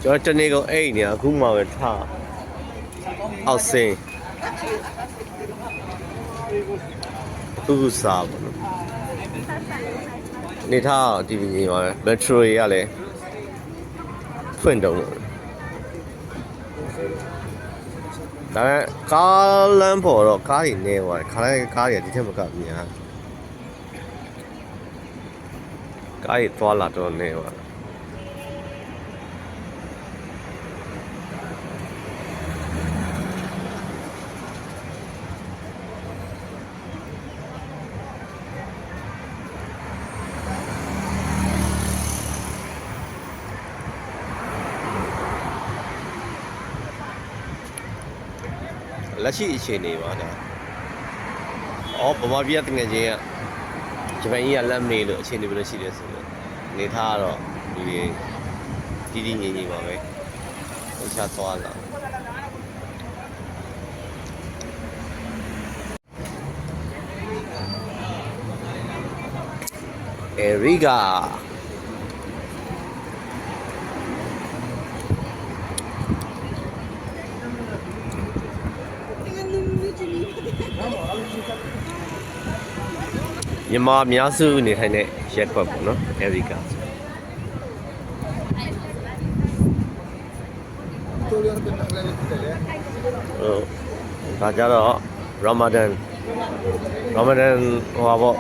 ကျွန်တော်တနေ့ကုန်အိတ်နေအခုမှပဲထားအောက်စင်းခုစားပါလို့နေထားဒီပကြီးပါပဲမက်ထရိုတွေကလည်းဖွင့်တုံးဒါနဲ့ကားလမ်းပေါ်တော့ကားတွေနေသွားတယ်ခါတိုင်းကားတွေကဒီထက်မကများကားတွေသွားလာတော့နေသွားလက်ရှိအခြေအနေပါဒါဗမာပြည်ကတကယ်ချင်းကဂျပန်ကြီးကလက်မေးလို့အခြေအနေဘယ်လိုရှိလဲဆိုတော့နေထားတော့ဒီတီးတီးငြိမ်ငြိမ်ပါပဲဟိုချသွားလာエリガမြန်မာအများစုနေထိုင်တဲ့ရက်ကွက်ပေါ့နော်အရိကာဒါကြတော့ရာမာဒန်ဟိုပါပေါ့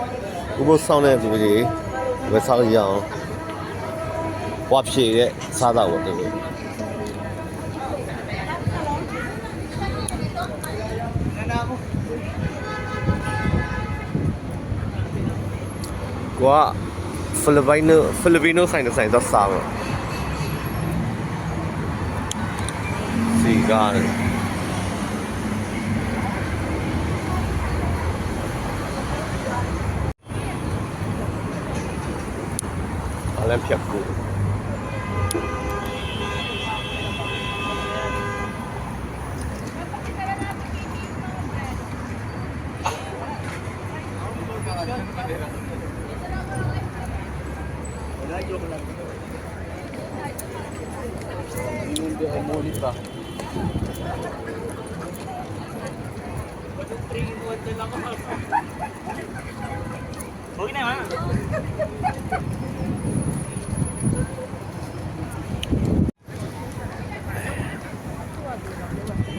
ဥပုသ်ဆောင်တဲ့သူတွေဝယ်ဆောင်ရအောင်ဝါဖြည့်တဲ့စားတာပေါ့တူကွာဖိလစ်ပိုင်နိုဆိုင်တော့စားပါစီကားအလံဖြတ်ကူ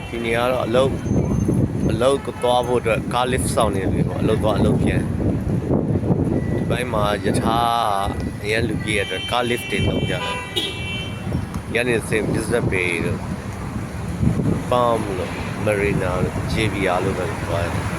ဒီနေ့ကတော့အလုပ်ကိုသွားဖို့အတွက်ကား lift ဆောင်နေပြီပေါ့အလုပ်ပြန်ဒီဘက်မှာယထာအရင်လူကြီးရဲ့အတွက်ကား lift တွေတော့ကြတယ်ညနေစင် business bay တို့ palm လို့ marina လို့ JBR လို့ပဲသွားတယ်